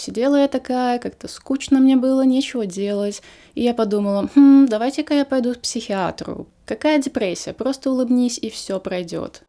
сидела я такая, как-то скучно мне было, нечего делать. И я подумала, давайте-ка я пойду к психиатру. Какая депрессия? Просто улыбнись, и все пройдет.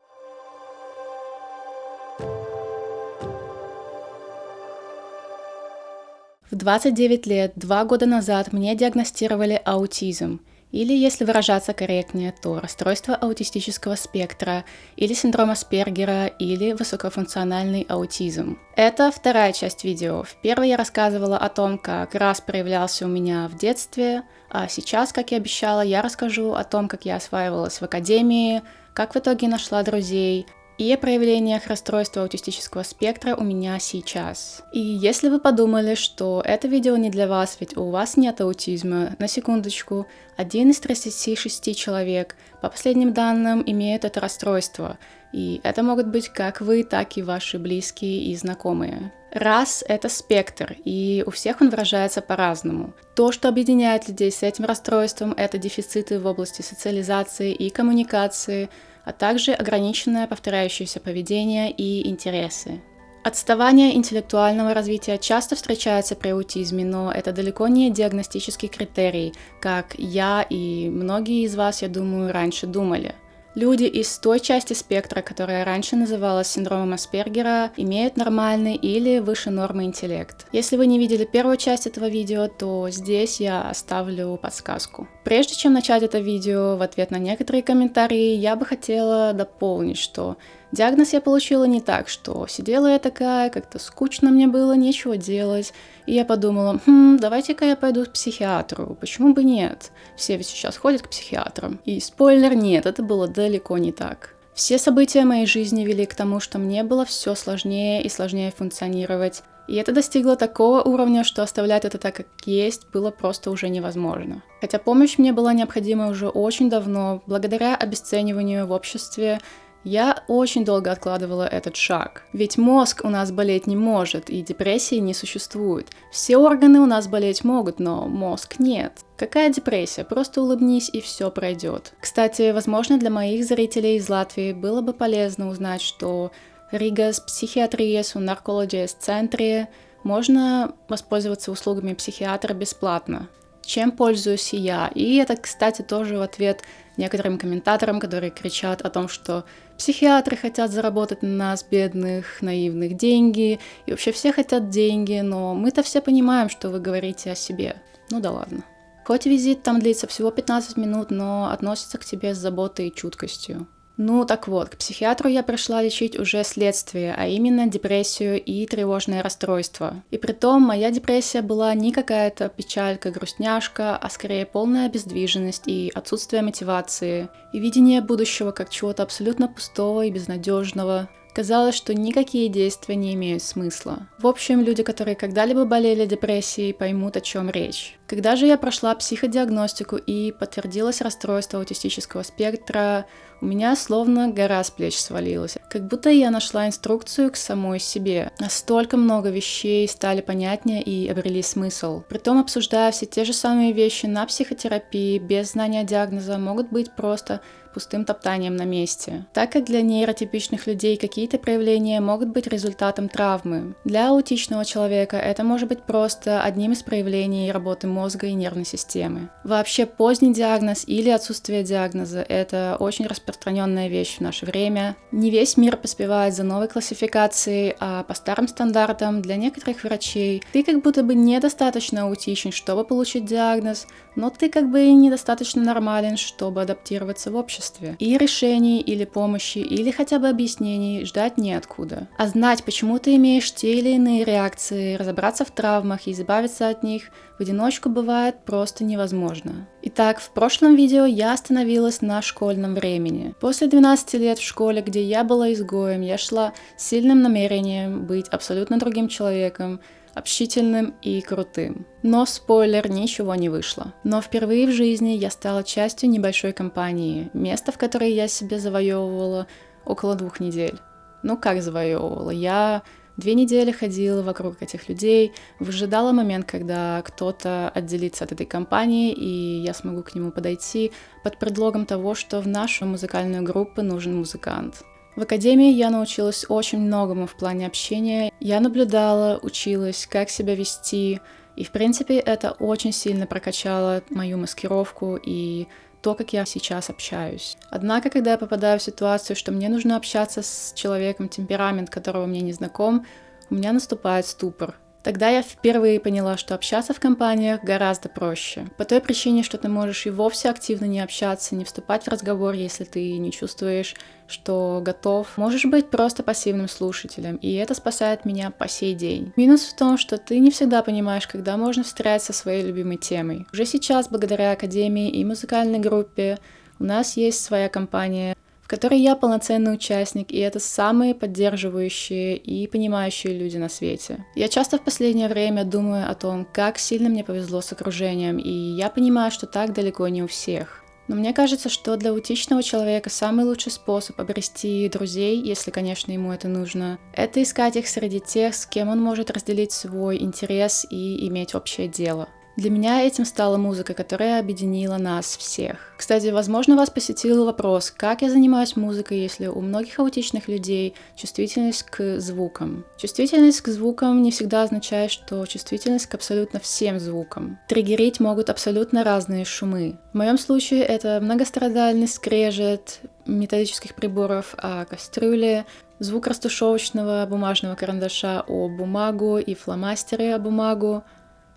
В 29 лет, 2 года назад, мне диагностировали аутизм. Или, если выражаться корректнее, то расстройство аутистического спектра, или синдром Аспергера, или высокофункциональный аутизм. Это вторая часть видео. В первой я рассказывала о том, как раз проявлялся у меня в детстве, а сейчас, как и обещала, я расскажу о том, как я осваивалась в академии, как в итоге нашла друзей, и о проявлениях расстройства аутистического спектра у меня сейчас. И если вы подумали, что это видео не для вас, ведь у вас нет аутизма, на секундочку, 1 из 36 человек, по последним данным, имеет это расстройство. И это могут быть как вы, так и ваши близкие и знакомые. Раз — это спектр, и у всех он выражается по-разному. То, что объединяет людей с этим расстройством, это дефициты в области социализации и коммуникации, а также ограниченное повторяющееся поведение и интересы. Отставание интеллектуального развития часто встречается при аутизме, но это далеко не диагностический критерий, как я и многие из вас, я думаю, раньше думали. Люди из той части спектра, которая раньше называлась синдромом Аспергера, имеют нормальный или выше нормы интеллект. Если вы не видели первую часть этого видео, то здесь я оставлю подсказку. Прежде чем начать это видео, в ответ на некоторые комментарии, я бы хотела дополнить, что диагноз я получила не так, что сидела я такая, как-то скучно мне было, нечего делать, и я подумала, давайте-ка я пойду к психиатру, почему бы нет? Все ведь сейчас ходят к психиатрам. И спойлер, нет, это было далеко не так. Все события моей жизни вели к тому, что мне было все сложнее и сложнее функционировать, и это достигло такого уровня, что оставлять это так, как есть, было просто уже невозможно. Хотя помощь мне была необходима уже очень давно, благодаря обесцениванию в обществе, я очень долго откладывала этот шаг. Ведь мозг у нас болеть не может, и депрессии не существует. Все органы у нас болеть могут, но мозг нет. Какая депрессия? Просто улыбнись, и все пройдет. Кстати, возможно, для моих зрителей из Латвии было бы полезно узнать, что Рīgas психиатрijas un наркологijas центре можно воспользоваться услугами психиатра бесплатно, чем пользуюсь и я. И это, кстати, тоже в ответ некоторым комментаторам, которые кричат о том, что психиатры хотят заработать на нас, бедных, наивных, деньги, и вообще все хотят деньги, но мы-то все понимаем, что вы говорите о себе. Ну да ладно. Хоть визит там длится всего 15 минут, но относится к тебе с заботой и чуткостью. Ну так вот, к психиатру я пришла лечить уже следствие, а именно депрессию и тревожное расстройство. И притом моя депрессия была не какая-то печалька, грустняшка, а скорее полная обездвиженность и отсутствие мотивации, и видение будущего как чего-то абсолютно пустого и безнадежного. Казалось, что никакие действия не имеют смысла. В общем, люди, которые когда-либо болели депрессией, поймут, о чем речь. Когда же я прошла психодиагностику и подтвердилось расстройство аутистического спектра, у меня словно гора с плеч свалилась. Как будто я нашла инструкцию к самой себе. Настолько много вещей стали понятнее и обрели смысл. Притом, обсуждая все те же самые вещи на психотерапии, без знания диагноза, могут быть просто пустым топтанием на месте. Так как для нейротипичных людей какие-то проявления могут быть результатом травмы. Для аутичного человека это может быть просто одним из проявлений работы мозга и нервной системы. Вообще поздний диагноз или отсутствие диагноза – это очень распространенная вещь в наше время. Не весь мир поспевает за новой классификацией, а по старым стандартам для некоторых врачей ты как будто бы недостаточно аутичен, чтобы получить диагноз, но ты как бы и недостаточно нормален, чтобы адаптироваться в обществе. И решений, или помощи, или хотя бы объяснений ждать неоткуда. А знать, почему ты имеешь те или иные реакции, разобраться в травмах и избавиться от них в одиночку бывает просто невозможно. Итак, в прошлом видео я остановилась на школьном времени. После 12 лет в школе, где я была изгоем, я шла с сильным намерением быть абсолютно другим человеком, общительным и крутым. Но, спойлер, ничего не вышло. Но впервые в жизни я стала частью небольшой компании, место, в которой я себе завоевывала около 2 недель. Ну как завоевывала? Я 2 недели ходила вокруг этих людей, выжидала момент, когда кто-то отделится от этой компании, и я смогу к нему подойти под предлогом того, что в нашу музыкальную группу нужен музыкант. В академии я научилась очень многому в плане общения. Я наблюдала, училась, как себя вести, и, в принципе, это очень сильно прокачало мою маскировку и то, как я сейчас общаюсь. Однако, когда я попадаю в ситуацию, что мне нужно общаться с человеком, темперамент которого мне не знаком, у меня наступает ступор. Тогда я впервые поняла, что общаться в компаниях гораздо проще. По той причине, что ты можешь и вовсе активно не общаться, не вступать в разговор, если ты не чувствуешь, что готов. Можешь быть просто пассивным слушателем, и это спасает меня по сей день. Минус в том, что ты не всегда понимаешь, когда можно встрять со своей любимой темой. Уже сейчас, благодаря академии и музыкальной группе, у нас есть своя компания, в которой я полноценный участник, и это самые поддерживающие и понимающие люди на свете. Я часто в последнее время думаю о том, как сильно мне повезло с окружением, и я понимаю, что так далеко не у всех. Но мне кажется, что для аутичного человека самый лучший способ обрести друзей, если, конечно, ему это нужно, это искать их среди тех, с кем он может разделить свой интерес и иметь общее дело. Для меня этим стала музыка, которая объединила нас всех. Кстати, возможно, вас посетил вопрос, как я занимаюсь музыкой, если у многих аутичных людей чувствительность к звукам. Чувствительность к звукам не всегда означает, что чувствительность к абсолютно всем звукам. Триггерить могут абсолютно разные шумы. В моем случае это многострадальный скрежет металлических приборов о кастрюле, звук растушевочного бумажного карандаша о бумагу и фломастеры о бумагу,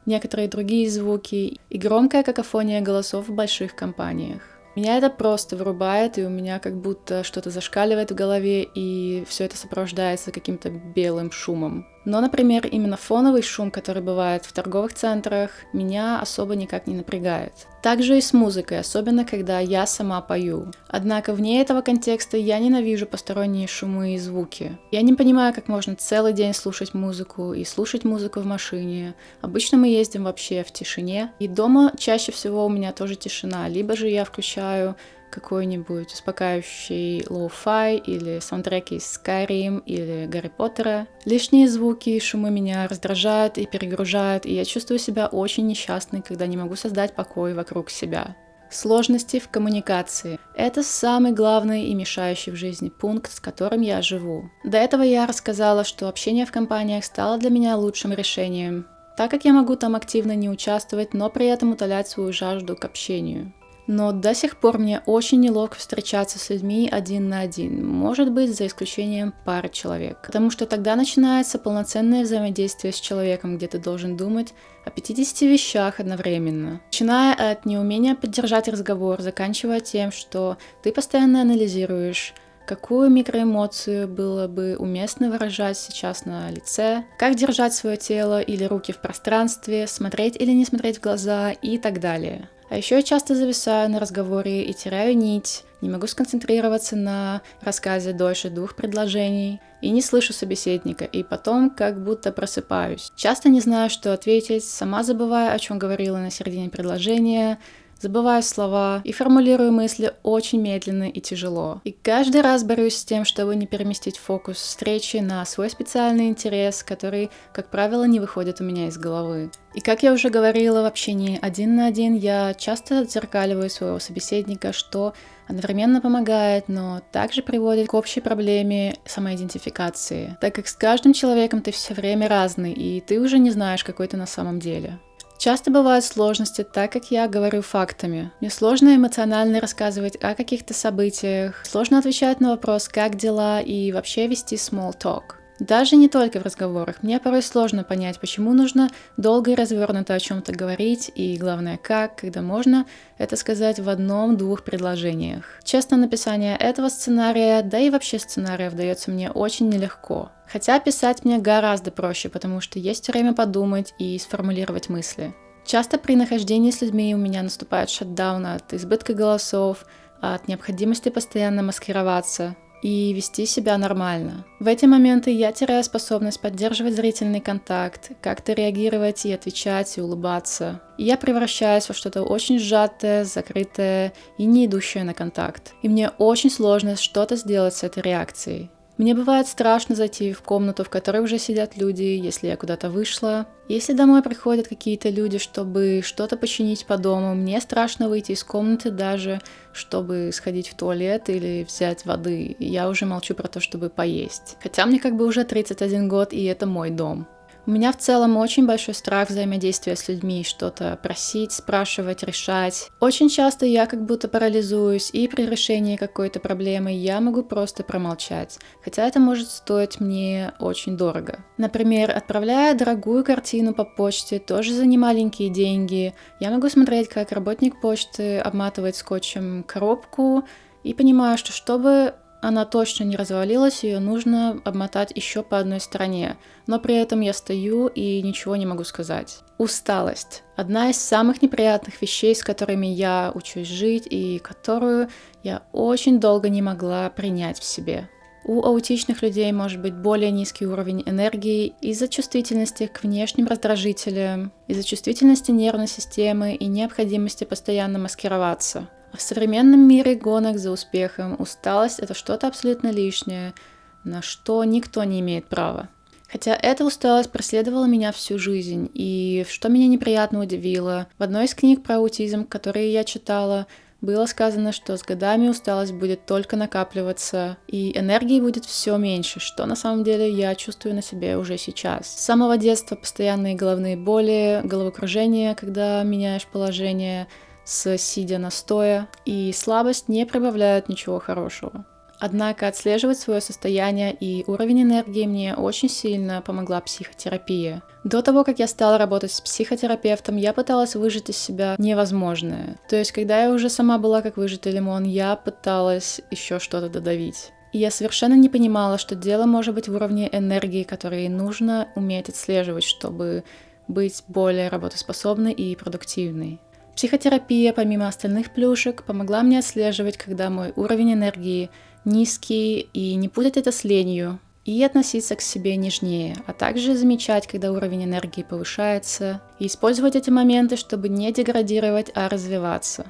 некоторые другие звуки и громкая какофония голосов в больших компаниях. Меня это просто вырубает, и у меня как будто что-то зашкаливает в голове, и все это сопровождается каким-то белым шумом. Но, например, именно фоновый шум, который бывает в торговых центрах, меня особо никак не напрягает. Также и с музыкой, особенно когда я сама пою. Однако вне этого контекста я ненавижу посторонние шумы и звуки. Я не понимаю, как можно целый день слушать музыку и слушать музыку в машине. Обычно мы ездим вообще в тишине, и дома чаще всего у меня тоже тишина, либо же я включаю какой-нибудь успокаивающий лоу-фай или саундтреки из Skyrim или Гарри Поттера. Лишние звуки и шумы меня раздражают и перегружают, и я чувствую себя очень несчастной, когда не могу создать покой вокруг себя. Сложности в коммуникации – это самый главный и мешающий в жизни пункт, с которым я живу. До этого я рассказала, что общение в компаниях стало для меня лучшим решением, так как я могу там активно не участвовать, но при этом утолять свою жажду к общению. Но до сих пор мне очень неловко встречаться с людьми один на один, может быть, за исключением пары человек. Потому что тогда начинается полноценное взаимодействие с человеком, где ты должен думать о 50 вещах одновременно. Начиная от неумения поддержать разговор, заканчивая тем, что ты постоянно анализируешь, какую микроэмоцию было бы уместно выражать сейчас на лице, как держать свое тело или руки в пространстве, смотреть или не смотреть в глаза и так далее. А еще я часто зависаю на разговоре и теряю нить, не могу сконцентрироваться на рассказе дольше 2 предложений и не слышу собеседника, и потом как будто просыпаюсь. Часто не знаю, что ответить, сама забываю, о чем говорила на середине предложения, забываю слова и формулирую мысли очень медленно и тяжело. И каждый раз борюсь с тем, чтобы не переместить фокус встречи на свой специальный интерес, который, как правило, не выходит у меня из головы. И как я уже говорила, в общении один на один я часто отзеркаливаю своего собеседника, что одновременно помогает, но также приводит к общей проблеме самоидентификации, так как с каждым человеком ты все время разный, и ты уже не знаешь, какой ты на самом деле. Часто бывают сложности, так как я говорю фактами. Мне сложно эмоционально рассказывать о каких-то событиях, сложно отвечать на вопрос «как дела?» и вообще вести small talk. Даже не только в разговорах. Мне порой сложно понять, почему нужно долго и развернуто о чем-то говорить, и главное как, когда можно это сказать в 1-2 предложениях. Честно, написание этого сценария, да и вообще сценариев дается мне очень нелегко. Хотя писать мне гораздо проще, потому что есть время подумать и сформулировать мысли. Часто при нахождении с людьми у меня наступает шатдаун от избытка голосов, от необходимости постоянно маскироваться и вести себя нормально. В эти моменты я теряю способность поддерживать зрительный контакт, как-то реагировать и отвечать, и улыбаться. И я превращаюсь во что-то очень сжатое, закрытое и не идущее на контакт. И мне очень сложно что-то сделать с этой реакцией. Мне бывает страшно зайти в комнату, в которой уже сидят люди, если я куда-то вышла. Если домой приходят какие-то люди, чтобы что-то починить по дому, мне страшно выйти из комнаты даже, чтобы сходить в туалет или взять воды. Я уже молчу про то, чтобы поесть. Хотя мне как бы уже 31 год, и это мой дом. У меня в целом очень большой страх взаимодействия с людьми, что-то просить, спрашивать, решать. Очень часто я как будто парализуюсь, и при решении какой-то проблемы я могу просто промолчать, хотя это может стоить мне очень дорого. Например, отправляя дорогую картину по почте, тоже за немаленькие деньги, я могу смотреть, как работник почты обматывает скотчем коробку, и понимаю, что чтобы она точно не развалилась, ее нужно обмотать еще по одной стороне, но при этом я стою и ничего не могу сказать. Усталость. Одна из самых неприятных вещей, с которыми я учусь жить и которую я очень долго не могла принять в себе. У аутичных людей может быть более низкий уровень энергии из-за чувствительности к внешним раздражителям, из-за чувствительности нервной системы и необходимости постоянно маскироваться. А в современном мире гонок за успехом усталость — это что-то абсолютно лишнее, на что никто не имеет права. Хотя эта усталость преследовала меня всю жизнь, и что меня неприятно удивило, в одной из книг про аутизм, которые я читала, было сказано, что с годами усталость будет только накапливаться, и энергии будет все меньше, что на самом деле я чувствую на себе уже сейчас. С самого детства постоянные головные боли, головокружение, когда меняешь положение, сидя на стоя, и слабость не прибавляют ничего хорошего. Однако отслеживать свое состояние и уровень энергии мне очень сильно помогла психотерапия. До того, как я стала работать с психотерапевтом, я пыталась выжать из себя невозможное. То есть, когда я уже сама была как выжатый лимон, я пыталась еще что-то додавить. И я совершенно не понимала, что дело может быть в уровне энергии, который нужно уметь отслеживать, чтобы быть более работоспособной и продуктивной. Психотерапия, помимо остальных плюшек, помогла мне отслеживать, когда мой уровень энергии низкий, и не путать это с ленью, и относиться к себе нежнее, а также замечать, когда уровень энергии повышается, и использовать эти моменты, чтобы не деградировать, а развиваться.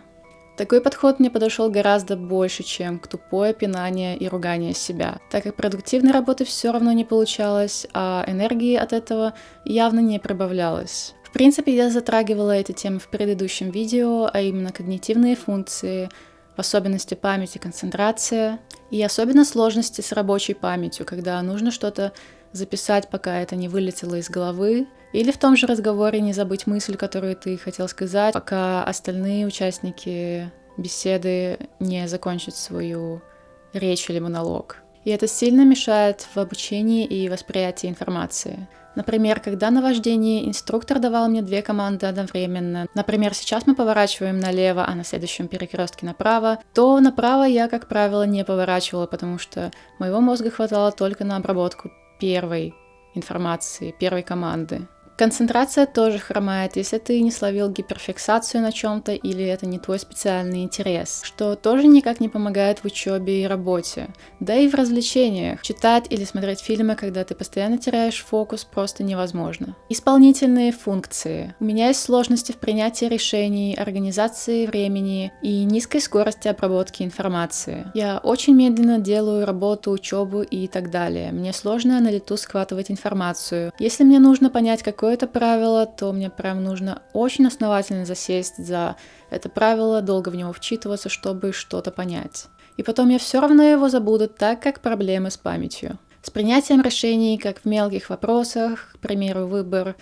Такой подход мне подошел гораздо больше, чем тупое пинание и ругание себя, так как продуктивной работы все равно не получалось, а энергии от этого явно не прибавлялось. В принципе, я затрагивала эти темы в предыдущем видео, а именно когнитивные функции, в особенности память и концентрация, и особенно сложности с рабочей памятью, когда нужно что-то записать, пока это не вылетело из головы, или в том же разговоре не забыть мысль, которую ты хотел сказать, пока остальные участники беседы не закончат свою речь или монолог. И это сильно мешает в обучении и восприятии информации. Например, когда на вождении инструктор давал мне 2 команды одновременно, например, сейчас мы поворачиваем налево, а на следующем перекрестке направо, то направо я, как правило, не поворачивала, потому что моего мозга хватало только на обработку первой информации, первой команды. Концентрация тоже хромает, если ты не словил гиперфиксацию на чем-то или это не твой специальный интерес, что тоже никак не помогает в учебе и работе. Да и в развлечениях. Читать или смотреть фильмы, когда ты постоянно теряешь фокус, просто невозможно. Исполнительные функции. У меня есть сложности в принятии решений, организации времени и низкой скорости обработки информации. Я очень медленно делаю работу, учебу и так далее. Мне сложно на лету схватывать информацию. Если мне нужно понять какое-то правило, то мне прям нужно очень основательно засесть за это правило, долго в него вчитываться, чтобы что-то понять. И потом я все равно его забуду, так как проблемы с памятью. С принятием решений, как в мелких вопросах, к примеру, выбор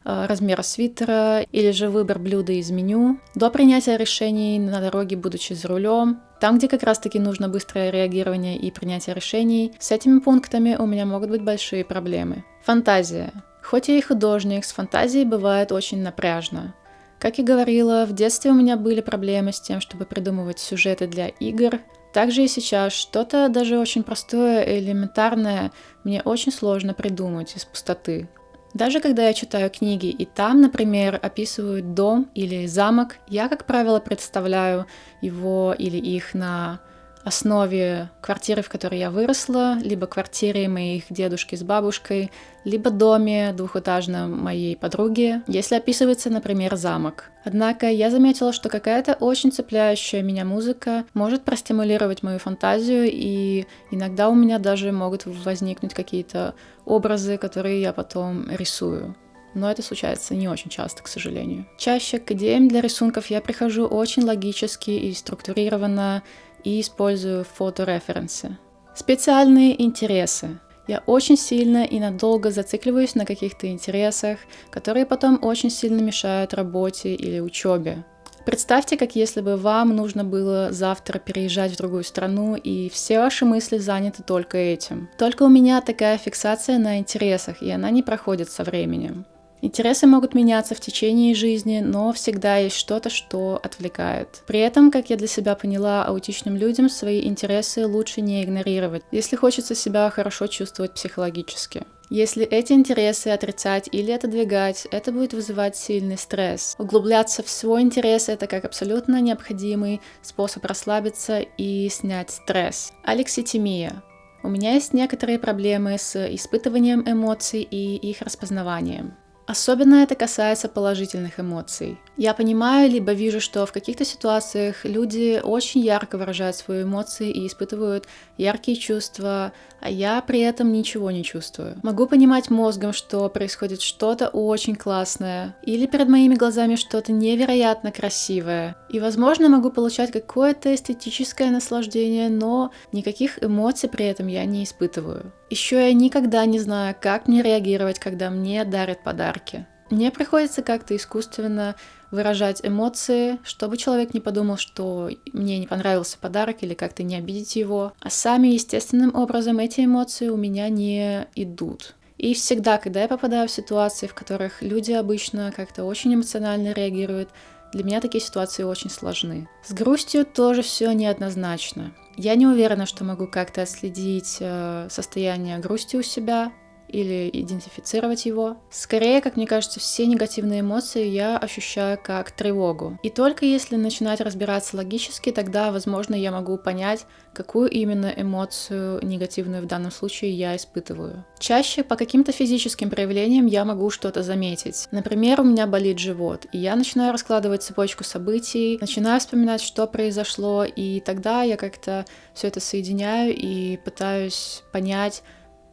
размера свитера или же выбор блюда из меню, до принятия решений на дороге, будучи за рулем, там, где как раз-таки нужно быстрое реагирование и принятие решений, с этими пунктами у меня могут быть большие проблемы. Фантазия. Хоть я и художник, с фантазией бывает очень напряжно. Как и говорила, в детстве у меня были проблемы с тем, чтобы придумывать сюжеты для игр. Также и сейчас что-то даже очень простое и элементарное мне очень сложно придумать из пустоты. Даже когда я читаю книги, и там, например, описывают дом или замок, я, как правило, представляю его или их на основе квартиры, в которой я выросла, либо квартире моих дедушки с бабушкой, либо доме двухэтажном моей подруги, если описывается, например, замок. Однако я заметила, что какая-то очень цепляющая меня музыка может простимулировать мою фантазию, и иногда у меня даже могут возникнуть какие-то образы, которые я потом рисую. Но это случается не очень часто, к сожалению. Чаще к идеям для рисунков я прихожу очень логически и структурированно, и использую фотореференсы. Специальные интересы. Я очень сильно и надолго зацикливаюсь на каких-то интересах, которые потом очень сильно мешают работе или учебе. Представьте, как если бы вам нужно было завтра переезжать в другую страну, и все ваши мысли заняты только этим. Только у меня такая фиксация на интересах, и она не проходит со временем. Интересы могут меняться в течение жизни, но всегда есть что-то, что отвлекает. При этом, как я для себя поняла, аутичным людям свои интересы лучше не игнорировать, если хочется себя хорошо чувствовать психологически. Если эти интересы отрицать или отодвигать, это будет вызывать сильный стресс. Углубляться в свой интерес — это как абсолютно необходимый способ расслабиться и снять стресс. Алекситимия. У меня есть некоторые проблемы с испытыванием эмоций и их распознаванием. Особенно это касается положительных эмоций. Я понимаю, либо вижу, что в каких-то ситуациях люди очень ярко выражают свои эмоции и испытывают яркие чувства, а я при этом ничего не чувствую. Могу понимать мозгом, что происходит что-то очень классное, или перед моими глазами что-то невероятно красивое. И, возможно, могу получать какое-то эстетическое наслаждение, но никаких эмоций при этом я не испытываю. Еще я никогда не знаю, как мне реагировать, когда мне дарят подарки. Мне приходится как-то искусственно выражать эмоции, чтобы человек не подумал, что мне не понравился подарок или как-то не обидеть его. А сами естественным образом эти эмоции у меня не идут. И всегда, когда я попадаю в ситуации, в которых люди обычно как-то очень эмоционально реагируют, для меня такие ситуации очень сложны. С грустью тоже все неоднозначно. Я не уверена, что могу как-то отследить состояние грусти у себя или идентифицировать его. Скорее, как мне кажется, все негативные эмоции я ощущаю как тревогу. И только если начинать разбираться логически, тогда, возможно, я могу понять, какую именно эмоцию негативную в данном случае я испытываю. Чаще по каким-то физическим проявлениям я могу что-то заметить. Например, у меня болит живот, и я начинаю раскладывать цепочку событий, начинаю вспоминать, что произошло, и тогда я как-то все это соединяю и пытаюсь понять,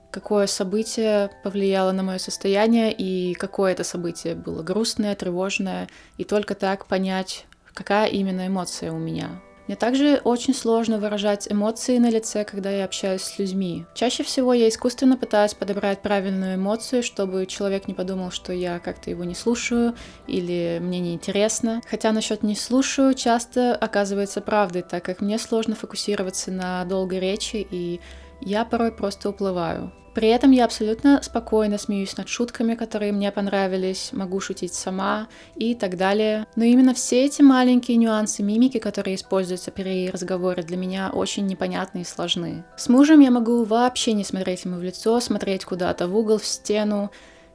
какое событие повлияло на мое состояние и какое это событие было грустное, тревожное, и только так понять, какая именно эмоция у меня. Мне также очень сложно выражать эмоции на лице, когда я общаюсь с людьми. Чаще всего я искусственно пытаюсь подобрать правильную эмоцию, чтобы человек не подумал, что я как-то его не слушаю или мне неинтересно. Хотя насчет «не слушаю» часто оказывается правдой, так как мне сложно фокусироваться на долгой речи, и я порой просто уплываю. При этом я абсолютно спокойно смеюсь над шутками, которые мне понравились, могу шутить сама и так далее. Но именно все эти маленькие нюансы мимики, которые используются при разговоре, для меня очень непонятны и сложны. С мужем я могу вообще не смотреть ему в лицо, смотреть куда-то в угол, в стену,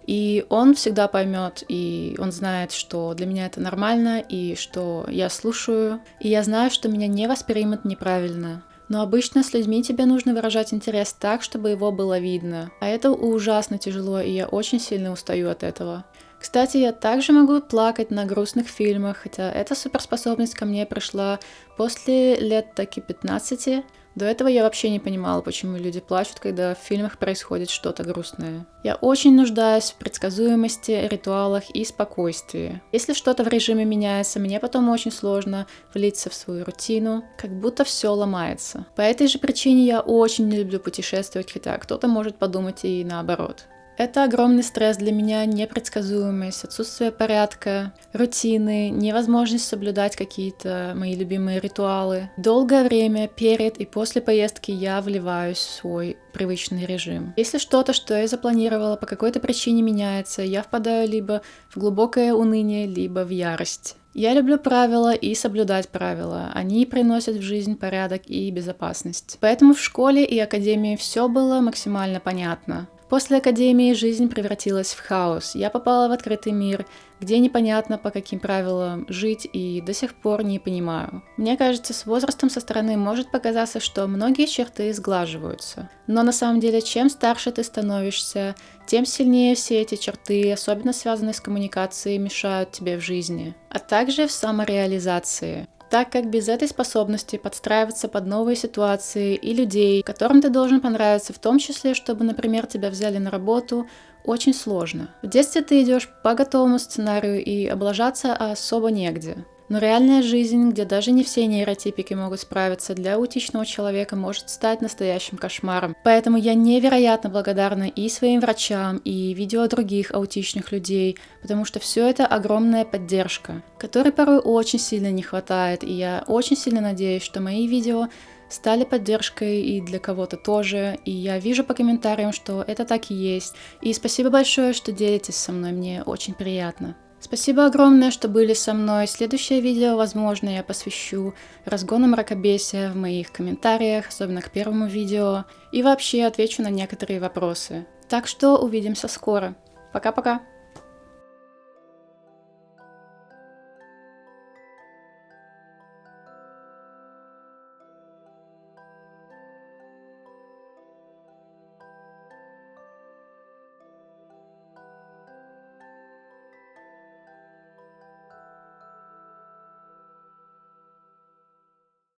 и он всегда поймет, и он знает, что для меня это нормально, и что я слушаю, и я знаю, что меня не воспримут неправильно. Но обычно с людьми тебе нужно выражать интерес так, чтобы его было видно. А это ужасно тяжело, и я очень сильно устаю от этого. Кстати, я также могу плакать на грустных фильмах, хотя эта суперспособность ко мне пришла после лет таки 15. До этого я вообще не понимала, почему люди плачут, когда в фильмах происходит что-то грустное. Я очень нуждаюсь в предсказуемости, ритуалах и спокойствии. Если что-то в режиме меняется, мне потом очень сложно влиться в свою рутину, как будто все ломается. По этой же причине я очень не люблю путешествовать, хотя кто-то может подумать и наоборот. Это огромный стресс для меня, непредсказуемость, отсутствие порядка, рутины, невозможность соблюдать какие-то мои любимые ритуалы. Долгое время перед и после поездки я вливаюсь в свой привычный режим. Если что-то, что я запланировала, по какой-то причине меняется, я впадаю либо в глубокое уныние, либо в ярость. Я люблю правила и соблюдать правила. Они приносят в жизнь порядок и безопасность. Поэтому в школе и академии все было максимально понятно. После академии жизнь превратилась в хаос. Я попала в открытый мир, где непонятно по каким правилам жить, и до сих пор не понимаю. Мне кажется, с возрастом со стороны может показаться, что многие черты сглаживаются. Но на самом деле, чем старше ты становишься, тем сильнее все эти черты, особенно связанные с коммуникацией, мешают тебе в жизни, а также в самореализации. Так как без этой способности подстраиваться под новые ситуации и людей, которым ты должен понравиться, в том числе, чтобы, например, тебя взяли на работу, очень сложно. В детстве ты идешь по готовому сценарию и облажаться особо негде. Но реальная жизнь, где даже не все нейротипики могут справиться, для аутичного человека может стать настоящим кошмаром. Поэтому я невероятно благодарна и своим врачам, и видео других аутичных людей, потому что все это огромная поддержка, которой порой очень сильно не хватает, и я очень сильно надеюсь, что мои видео стали поддержкой и для кого-то тоже, и я вижу по комментариям, что это так и есть. И спасибо большое, что делитесь со мной, мне очень приятно. Спасибо огромное, что были со мной. Следующее видео, возможно, я посвящу разгону мракобесия в моих комментариях, особенно к первому видео, и вообще отвечу на некоторые вопросы. Так что увидимся скоро. Пока-пока!